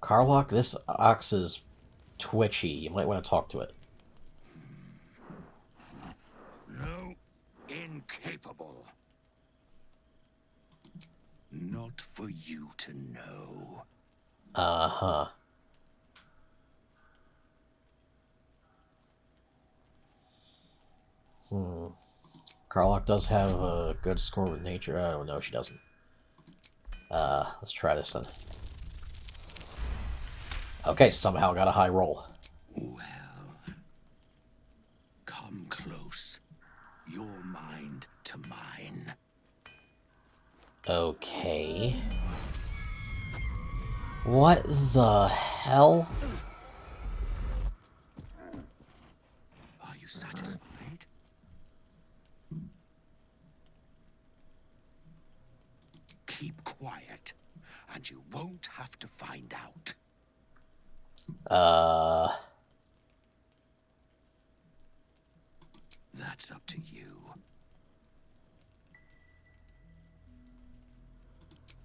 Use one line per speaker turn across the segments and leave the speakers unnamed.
Carlock, this ox is twitchy. You might want to talk to it.
No, incapable. Not for you to know.
Uh-huh. Carlock does have a good score with nature. Oh, no, she doesn't. Let's try this then. Okay, somehow got a high roll.
Well, come close. Your mind to mine.
Okay. What the hell?
Are you satisfied? Keep quiet, and you won't have to find out. That's up to you.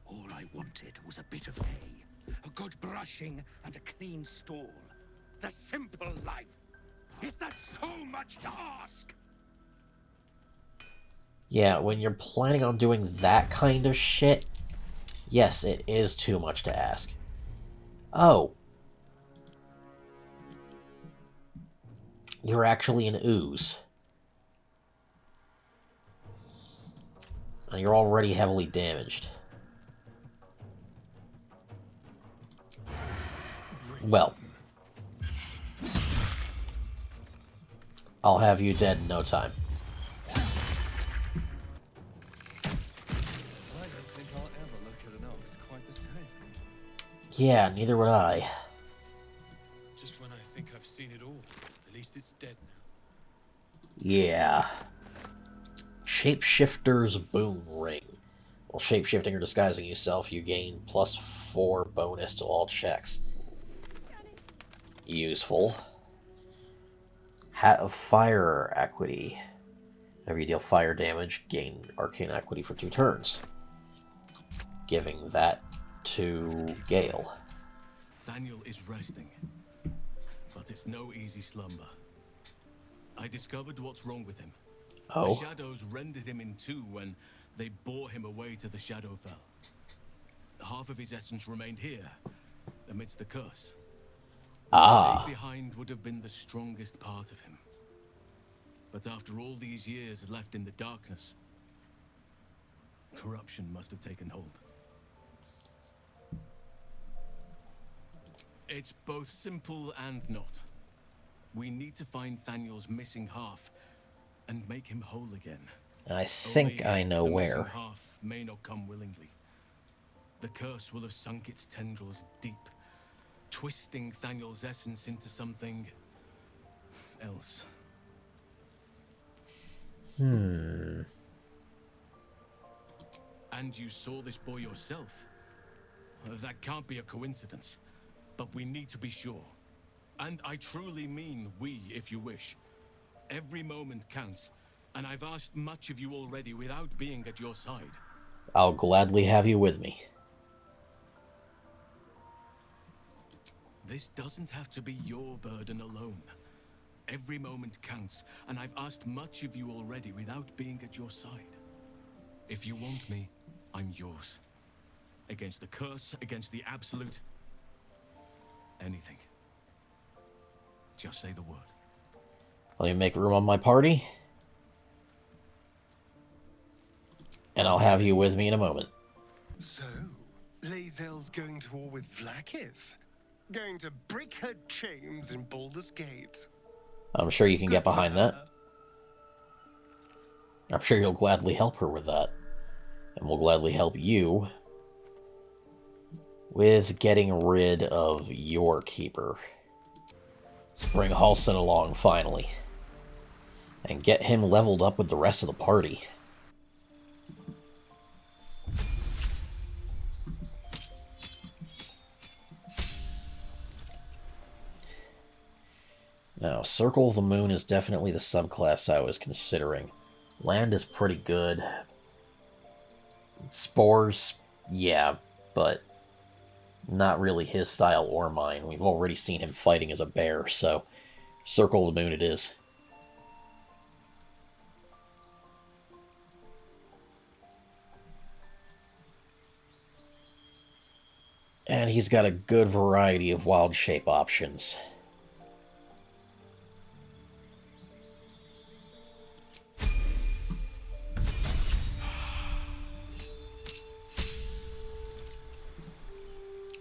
All I wanted was a bit of hay, a good brushing, and a clean stall. The simple life. Is that so much to ask?
Yeah, when you're planning on doing that kind of shit, yes, it is too much to ask. Oh. You're actually an ooze. And you're already heavily damaged. Well. I'll have you dead in no time.
I don't think I'll ever look at an ox quite the same.
Yeah, neither would I.
Just when I think I've seen it all, at least it's dead now.
Yeah. Shapeshifter's Boon Ring. While shapeshifting or disguising yourself, you gain +4 bonus to all checks. Useful. Hat of Fire Equity. Whenever you deal fire damage, gain Arcane Equity for 2 turns. Giving that to Gale.
Thaniel is resting, but it's no easy slumber. I discovered what's wrong with him.
Oh.
The shadows rendered him in two when they bore him away to the Shadowfell. Half of his essence remained here, amidst the curse. What stayed behind would have been the strongest part of him. But after all these years left in the darkness, corruption must have taken hold. It's both simple and not. We need to find Thaniel's missing half and make him whole again.
I think I know
the
where.
missing half may not come willingly. The curse will have sunk its tendrils deep, twisting Thaniel's essence into something else. And you saw this boy yourself. That can't be a coincidence, but we need to be sure. And I truly mean we, if you wish. Every moment counts, and I've asked much of you already without being at your side.
I'll gladly have you with me.
This doesn't have to be your burden alone. Every moment counts, and I've asked much of you already without being at your side. If you want me, I'm yours. Against the curse, against the absolute. Anything. Just say the word.
Let me make room on my party. And I'll have you with me in a moment.
So, Lae'zel's going to war with Vlaakith? Going to break her chains in Baldur's Gate?
I'm sure you can get behind that. I'm sure you'll gladly help her with that. And we'll gladly help you with getting rid of your keeper. Let's bring Halsin along, finally. And get him leveled up with the rest of the party. Now, Circle of the Moon is definitely the subclass I was considering. Land is pretty good. Spores, yeah, but Not really his style or mine. We've already seen him fighting as a bear, so Circle of the Moon it is. And he's got a good variety of wild shape options.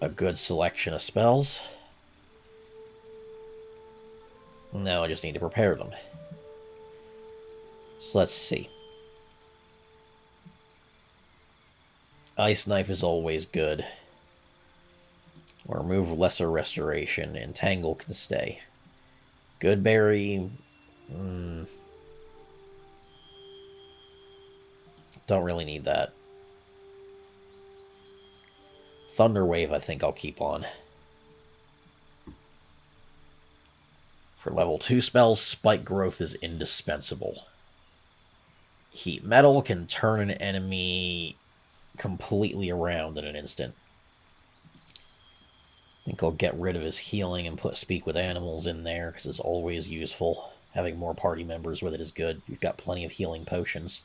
A good selection of spells. Now I just need to prepare them. So let's see. Ice Knife is always good. Or remove Lesser Restoration. Entangle can stay. Good Berry... don't really need that. Thunder Wave I think I'll keep on. For level 2 spells, Spike Growth is indispensable. Heat Metal can turn an enemy completely around in an instant. I think I'll get rid of his healing and put Speak with Animals in there, because it's always useful. Having more party members with it is good. You've got plenty of healing potions.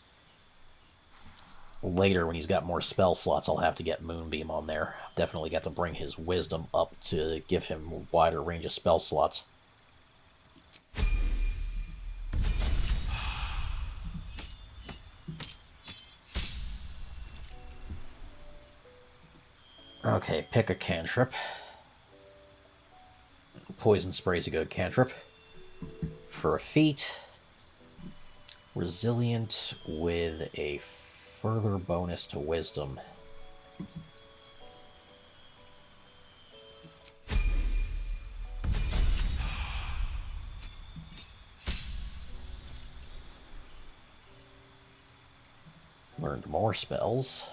Later, when he's got more spell slots, I'll have to get Moonbeam on there. Definitely got to bring his Wisdom up to give him a wider range of spell slots. Okay, pick a cantrip. Poison Spray's a good cantrip. For a feat, Resilient with a further bonus to Wisdom. Learned more spells.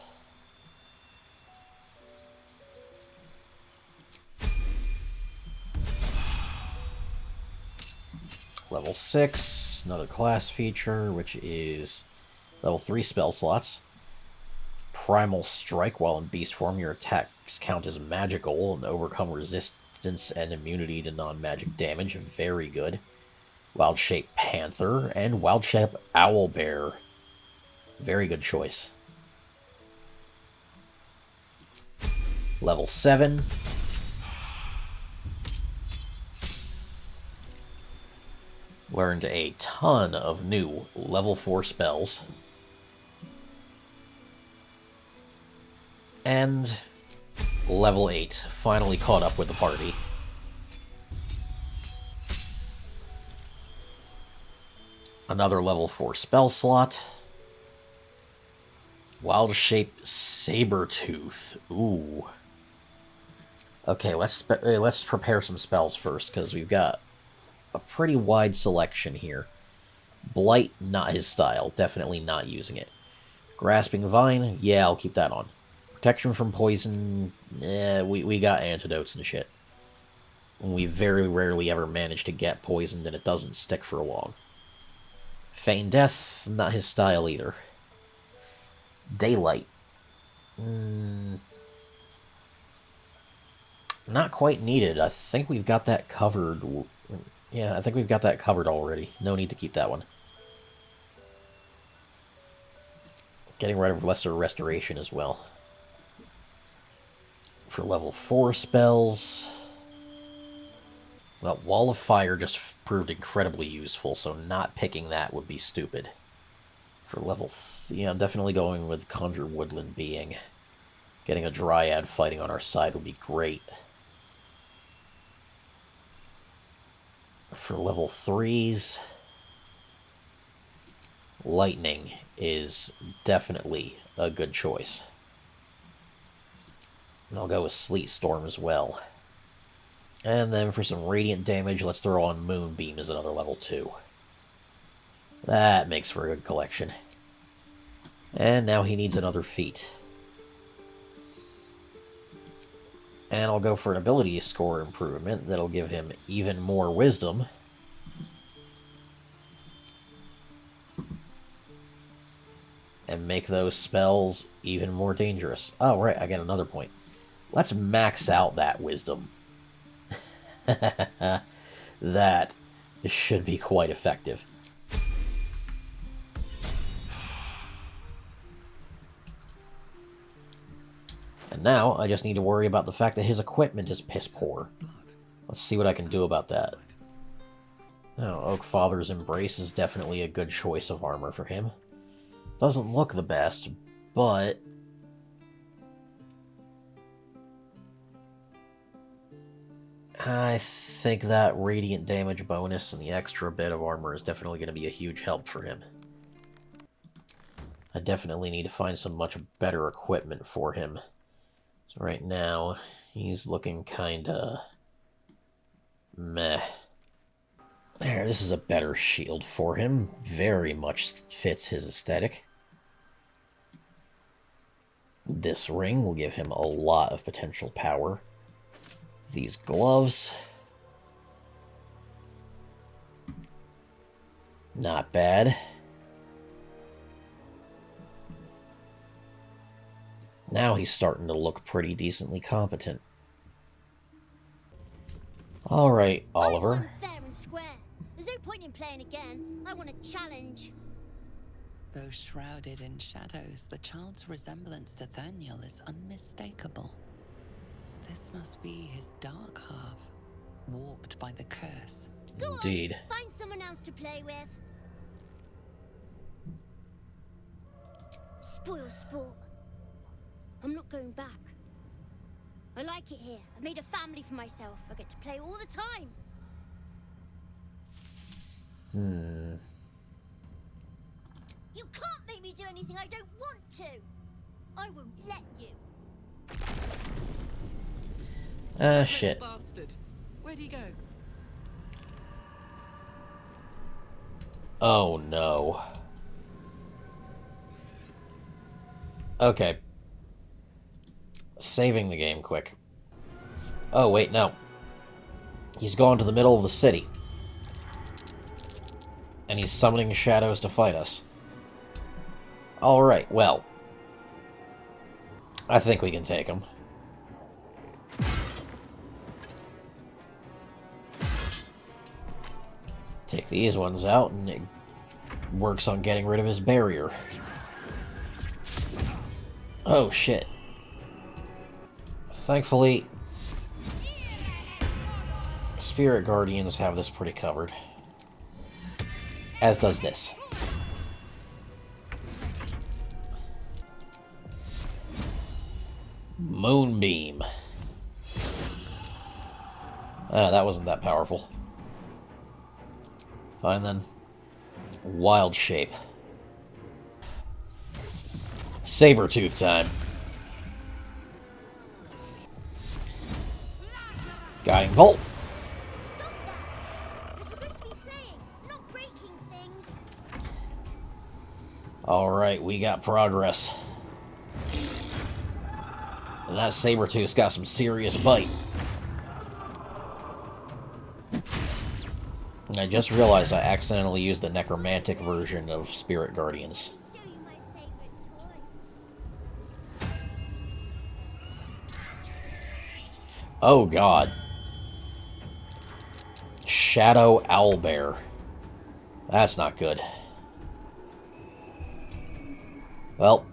Level 6, another class feature, which is level 3 spell slots. Primal Strike. While in beast form, your attacks count as magical and overcome resistance and immunity to non-magic damage. Very good. Wild Shape Panther and Wild Shape Owlbear. Very good choice. Level 7. Learned a ton of new level 4 spells. And level 8. Finally caught up with the party. Another level 4 spell slot. Wild Shape Sabertooth. Ooh. Okay, let's prepare some spells first, because we've got a pretty wide selection here. Blight, not his style. Definitely not using it. Grasping Vine, yeah, I'll keep that on. Protection from poison, we got antidotes and shit. We very rarely ever manage to get poisoned, and it doesn't stick for long. Feign Death, not his style either. Daylight. Not quite needed. I think we've got that covered. Yeah, I think we've got that covered already. No need to keep that one. Getting rid of Lesser Restoration as well. For level 4 spells... well, Wall of Fire just proved incredibly useful, so not picking that would be stupid. For level... yeah, definitely going with Conjure Woodland Being. Getting a Dryad fighting on our side would be great. For level 3s... Lightning is definitely a good choice. And I'll go with Sleet Storm as well. And then for some radiant damage, let's throw on Moonbeam as another level 2. That makes for a good collection. And now he needs another feat. And I'll go for an ability score improvement that'll give him even more wisdom. And make those spells even more dangerous. Oh, right, I get another point. Let's max out that wisdom. That should be quite effective. And now, I just need to worry about the fact that his equipment is piss poor. Let's see what I can do about that. Now, Oakfather's Embrace is definitely a good choice of armor for him. Doesn't look the best, but... I think that radiant damage bonus and the extra bit of armor is definitely going to be a huge help for him. I definitely need to find some much better equipment for him. So right now, he's looking kinda... meh. There, this is a better shield for him. Very much fits his aesthetic. This ring will give him a lot of potential power. These gloves... not bad. Now he's starting to look pretty decently competent. Alright, Oliver.
I won fair and square. There's no point in playing again. I want a challenge.
Though shrouded in shadows, the child's resemblance to Thaniel is unmistakable. This must be his dark half, warped by the curse.
Go
Indeed.
on, find someone else to play with. Spoil sport. I'm not going back. I like it here. I've made a family for myself. I get to play all the time. You can't make me do anything I don't want to. I won't let you.
Shit.
Bastard. Where'd he go?
Oh, no. Okay. Saving the game quick. Oh, wait, no. He's gone to the middle of the city. And he's summoning shadows to fight us. Alright, well. I think we can take him. Take these ones out, and it works on getting rid of his barrier. Oh, shit. Thankfully, Spirit Guardians have this pretty covered. As does this. Moonbeam. That wasn't that powerful. Fine then. Wild Shape. Saber-tooth time. Guiding Bolt.
Stop that! You're supposed to be playing, not breaking things.
Alright, we got progress. And that Saber-tooth's got some serious bite. And I just realized I accidentally used the necromantic version of Spirit Guardians.
Show you my favorite toy.
Oh god. Shadow Owlbear. That's not good. Well,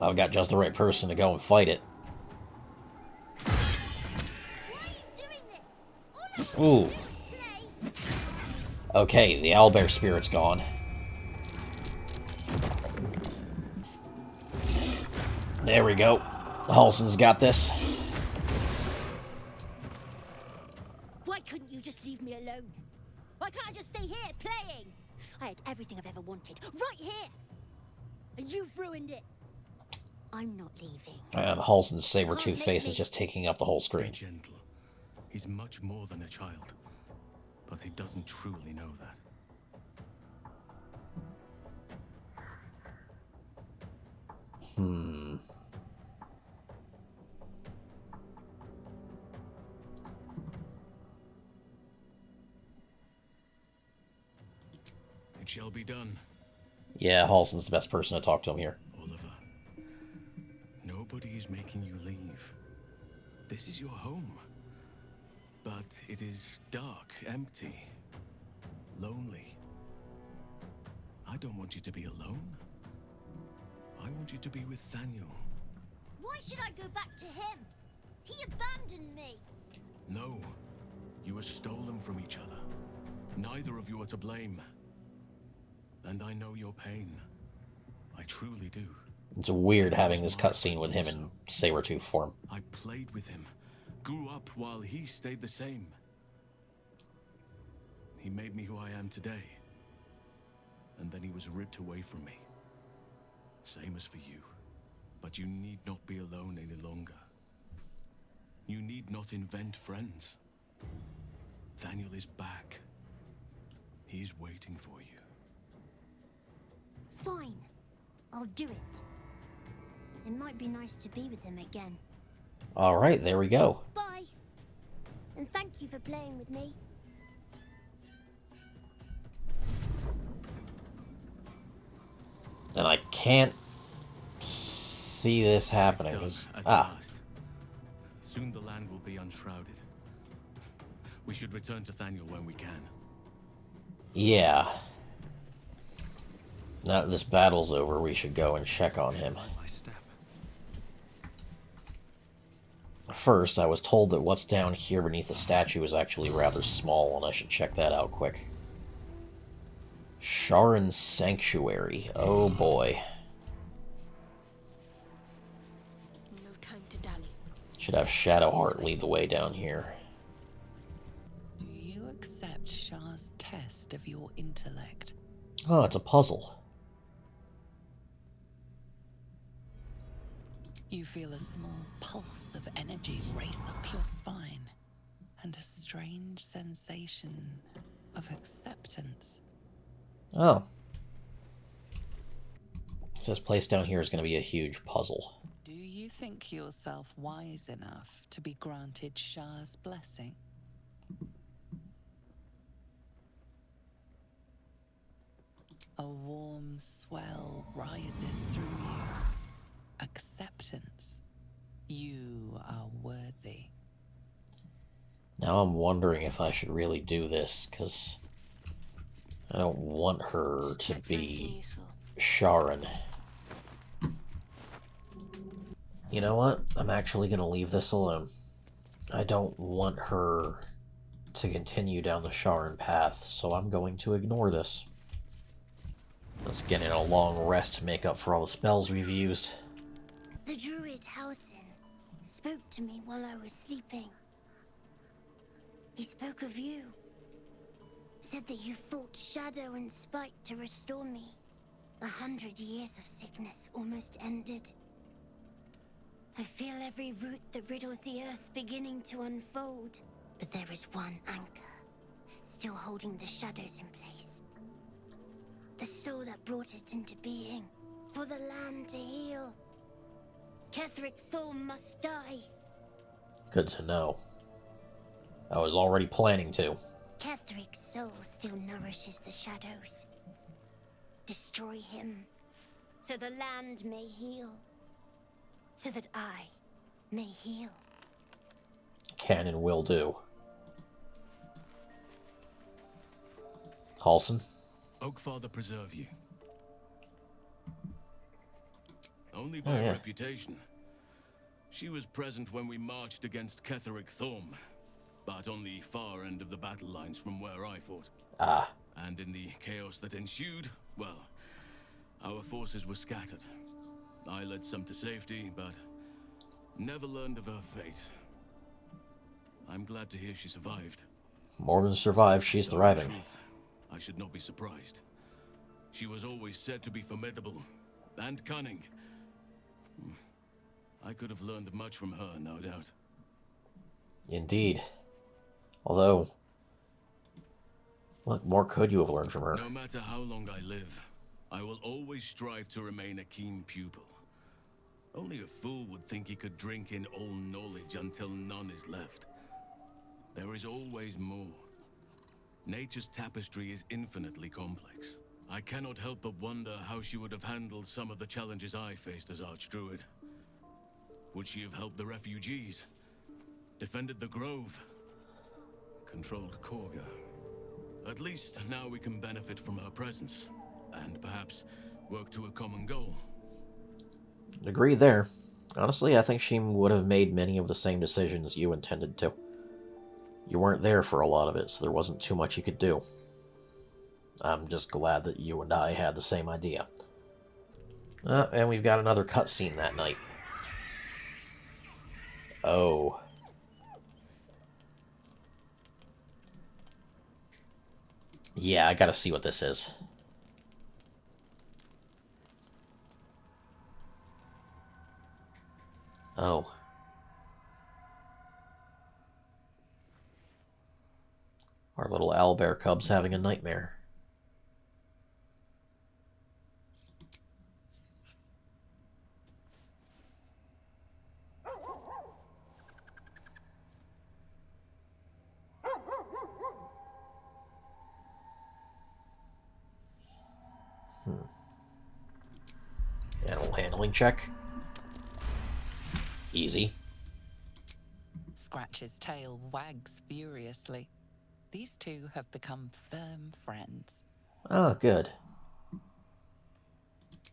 I've got just the right person to go and fight it.
Why are you doing this? All I want
Ooh.
to do is play.
Okay, the owlbear spirit's gone. There we go. Halsin's got this.
Why couldn't you just leave me alone? Why can't I just stay here playing? I had everything I've ever wanted, right here. And you've ruined it. I'm not leaving.
And Halsin's saber-tooth face is just taking up the whole
Be
screen.
gentle. He's much more than a child. But he doesn't truly know that. It shall be done.
Yeah, Halsin's the best person to talk to him here.
Oliver, nobody is making you leave. This is your home. But it is dark, empty, lonely. I don't want you to be alone. I want you to be with Thaniel.
Why should I go back to him? He abandoned me.
No, you were stolen from each other. Neither of you are to blame. And I know your pain. I truly do.
It's weird having this cutscene with him in Sabertooth form.
I played with him, grew up while he stayed the same. He made me who I am today. And then he was ripped away from me. Same as for you. But you need not be alone any longer. You need not invent friends. Thaniel is back. He's waiting for you.
Fine. I'll do it. It might be nice to be with him again.
Alright, there we go.
Bye. And thank you for playing with me.
And I can't see this happening.
It's done at
Ah,
last. Soon the land will be unshrouded. We should return to Thaniel when we can.
yeah. Now that this battle's over, we should go and check on him. First, I was told that what's down here beneath the statue is actually rather small, and I should check that out quick. Sharran Sanctuary. Oh boy.
No time to dally.
Should have Shadowheart lead the way down here.
Do you accept Shah's test of your intellect?
Oh, it's a puzzle.
You feel a small pulse of energy race up your spine, and a strange sensation of acceptance.
Oh. This place down here is going to be a huge puzzle.
Do you think yourself wise enough to be granted Shah's blessing? A warm swell rises through you. Acceptance. You are worthy.
Now I'm wondering if I should really do this, because I don't want her to be Sharran. You know what? I'm actually going to leave this alone. I don't want her to continue down the Sharran path, so I'm going to ignore this. Let's get in a long rest to make up for all the spells we've used.
The druid Halsin spoke to me while I was sleeping. He spoke of you. Said that you fought shadow and spite to restore me. 100 years of sickness almost ended. I feel every root that riddles the earth beginning to unfold. But there is one anchor, still holding the shadows in place. The soul that brought it into being, for the land to heal. Ketheric Thorm must die.
Good to know. I was already planning to.
Ketheric's soul still nourishes the shadows. Destroy him, so the land may heal. So that I may heal.
Can and will do. Halsin?
Oakfather preserve you. Only by reputation. She was present when we marched against Ketheric Thorm, but on the far end of the battle lines from where I fought.
Ah.
And in the chaos that ensued, well, our forces were scattered. I led some to safety, but never learned of her fate. I'm glad to hear she survived.
More than survived, she's thriving.
Truth, I should not be surprised. She was always said to be formidable and cunning. I could have learned much from her, no doubt.
Indeed. Although, what more could you have learned from her?
No matter how long I live, I will always strive to remain a keen pupil. Only a fool would think he could drink in all knowledge until none is left. There is always more. Nature's tapestry is infinitely complex. I cannot help but wonder how she would have handled some of the challenges I faced as Archdruid. Would she have helped the refugees? defended the grove, controlled Korga. At least now we can benefit from her presence, and perhaps work to a common goal.
Agree there. Honestly, I think she would have made many of the same decisions you intended to. You weren't there for a lot of it, so there wasn't too much you could do. I'm just glad that you and I had the same idea. And we've got another cutscene that night. Oh. Yeah, I gotta see what this is. Oh. Our little owlbear cub's having a nightmare. Animal handling check. Easy.
Scratch's tail wags furiously. These two have become firm friends.
Oh, good.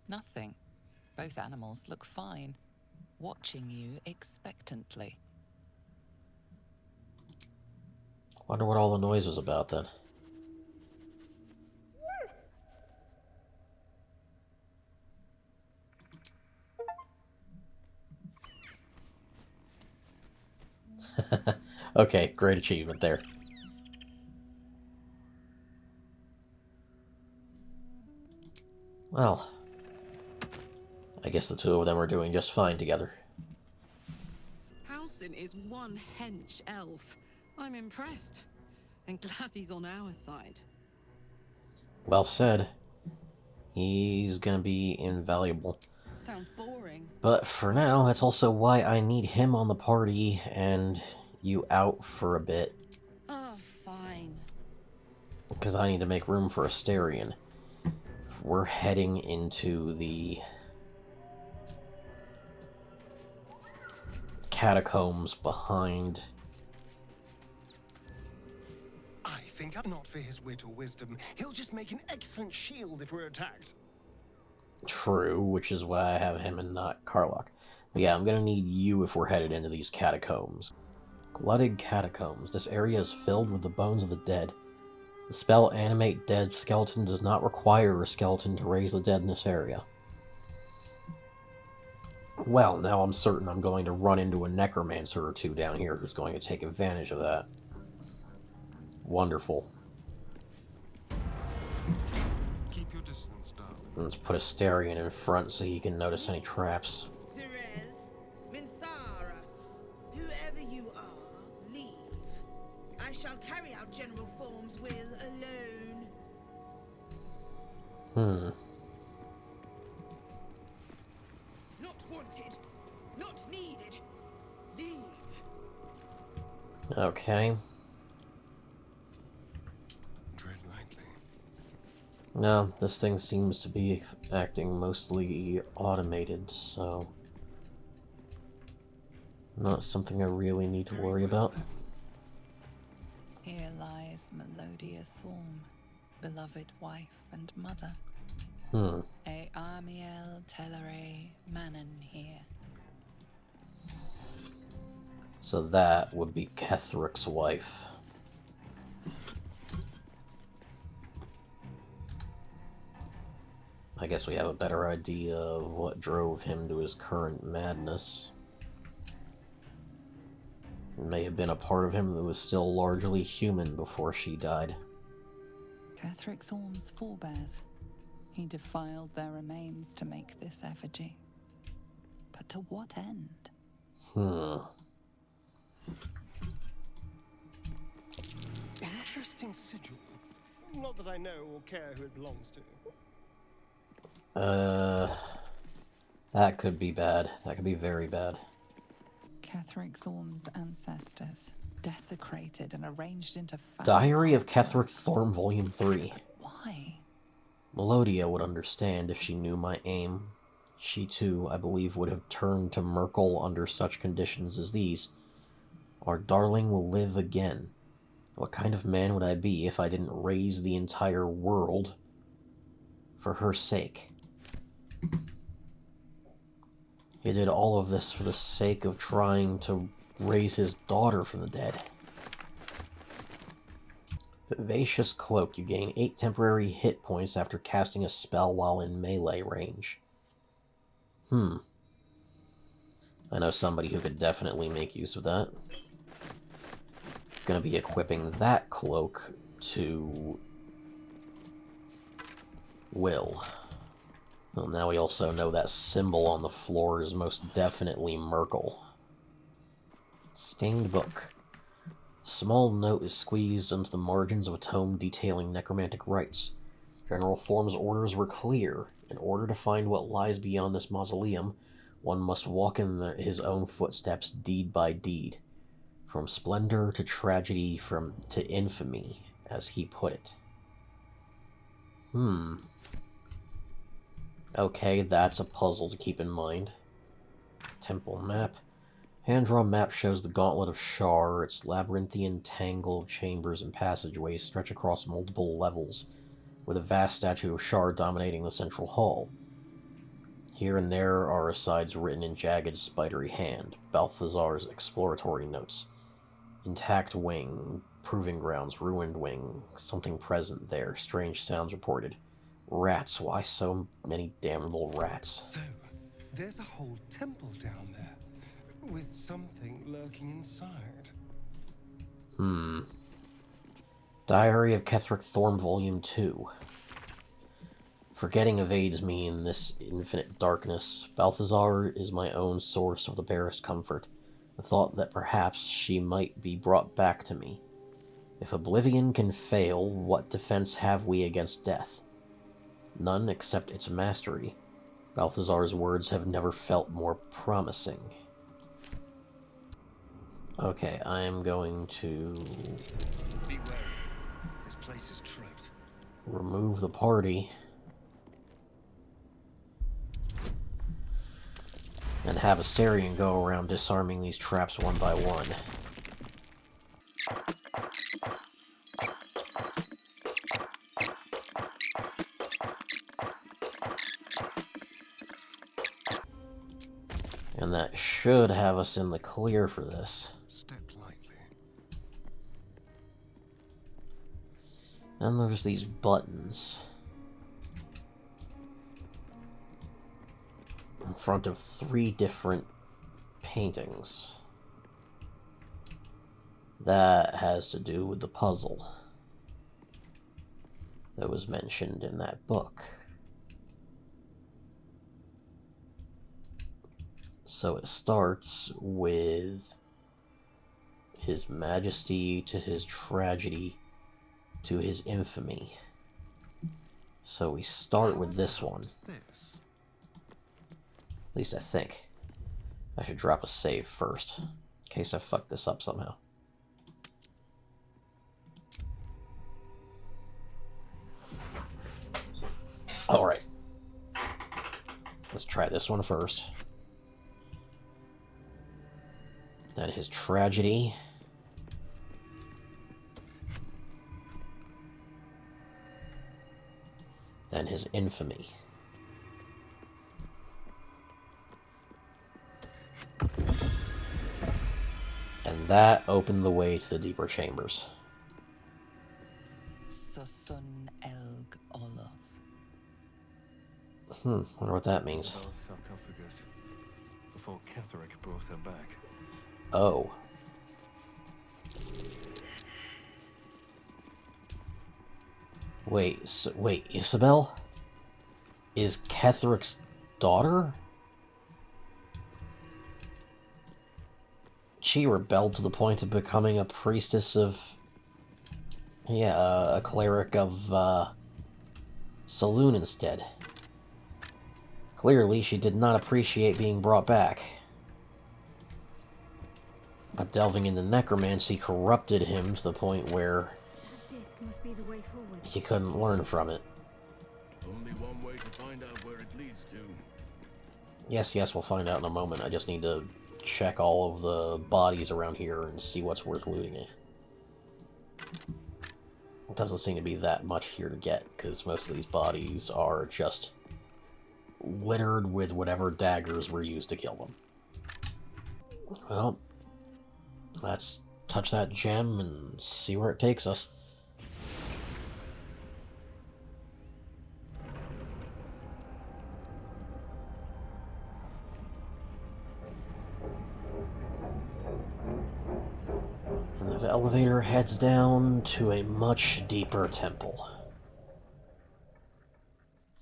Nothing. Both animals look fine, watching you expectantly.
Wonder what all the noise was about then. Okay, great achievement there. Well, I guess the two of them are doing just fine together.
Halsin is one hench elf. I'm impressed. And glad he's on our side.
Well said. He's gonna be invaluable.
Sounds boring.
But for now, that's also why I need him on the party and you out for a bit.
Ah, fine.
Because I need to make room for Asterion. We're heading into the catacombs behind.
I think not for his wit or wisdom. He'll just make an excellent shield if we're attacked.
True, which is why I have him and not Karlach. But yeah, I'm gonna need you if we're headed into these catacombs. Glutted catacombs. This area is filled with the bones of the dead. The spell Animate Dead Skeleton does not require a skeleton to raise the dead in this area. Well, now I'm certain I'm going to run into a necromancer or two down here who's going to take advantage of that. Wonderful.
Keep your distance, darling.
Let's put Asterion in front so he can notice any traps.
Zirel, Minthara, whoever you are, leave. I shall carry out General Form's will alone. Not wanted, not needed. Leave.
Okay.
Tread lightly.
No, this thing seems to be acting mostly automated, so not something I really need to worry about.
Here lies Melodia Thorm, beloved wife and mother. E Amiel Telere Manon here.
So that would be Kethric's wife. I guess we have a better idea of what drove him to his current madness. It may have been a part of him that was still largely human before she died.
Kethric Thorm's forebears. He defiled their remains to make this effigy. But to what end?
Interesting sigil. Not that I know or care who it belongs to.
That could be bad. That could be very bad.
Kethric Thorm's ancestors, desecrated and arranged into
Diary of Kethric Thorm, Volume 3.
Why?
Melodia would understand if she knew my aim. She too, I believe, would have turned to Merkel under such conditions as these. Our darling will live again. What kind of man would I be if I didn't raise the entire world for her sake? He did all of this for the sake of trying to raise his daughter from the dead. Vivacious Cloak. You gain 8 temporary hit points after casting a spell while in melee range. I know somebody who could definitely make use of that. Gonna be equipping that cloak to Will. Well, now we also know that symbol on the floor is most definitely Merkel. Stained book. Small note is squeezed into the margins of a tome detailing necromantic rites. General Thorm's orders were clear. In order to find what lies beyond this mausoleum, one must walk in his own footsteps deed by deed. From splendor to tragedy, to infamy, as he put it. Okay, that's a puzzle to keep in mind. Temple map. Hand-drawn map shows the Gauntlet of Shar. Its labyrinthian tangle of chambers and passageways stretch across multiple levels, with a vast statue of Shar dominating the central hall. Here and there are asides written in jagged, spidery hand. Balthazar's exploratory notes. Intact wing, proving grounds, ruined wing, something present there, strange sounds reported. Rats, why so many damnable rats?
So, there's a whole temple down there, with something lurking inside.
Diary of Ketheric Thorm, Volume 2. Forgetting evades me in this infinite darkness. Balthazar is my own source of the barest comfort. The thought that perhaps she might be brought back to me. If oblivion can fail, what defense have we against death? None except its mastery. Balthazar's words have never felt more promising. Okay, I am going to
Be wary. This place is trapped.
remove the party and have Asterion go around disarming these traps one by one. And that should have us in the clear for this.
Step lightly.
Then there's these buttons in front of 3 different paintings. That has to do with the puzzle that was mentioned in that book. So it starts with his majesty to his tragedy to his infamy. So we start with this one.
This.
At least I think. I should drop a save first, in case I fuck this up somehow. Alright. Let's try this one first. Then his tragedy. Then his infamy. And that opened the way to the deeper chambers.
Sosun Elg Oloth.
Wonder what that means.
Isabel's sarcophagus. Before Ketheric brought her back.
Oh. Wait, Isabel? Is Ketheric's daughter? She rebelled to the point of becoming a priestess of... Yeah, a cleric of, Saloon instead. Clearly, she did not appreciate being brought back. But delving into necromancy corrupted him to the point where
That disc must be the way forward.
he couldn't learn from it.
Only one way to find out where it leads to.
Yes, we'll find out in a moment. I just need to check all of the bodies around here and see what's worth looting. It doesn't seem to be that much here to get, because most of these bodies are just littered with whatever daggers were used to kill them. Well, let's touch that gem and see where it takes us. And the elevator heads down to a much deeper temple.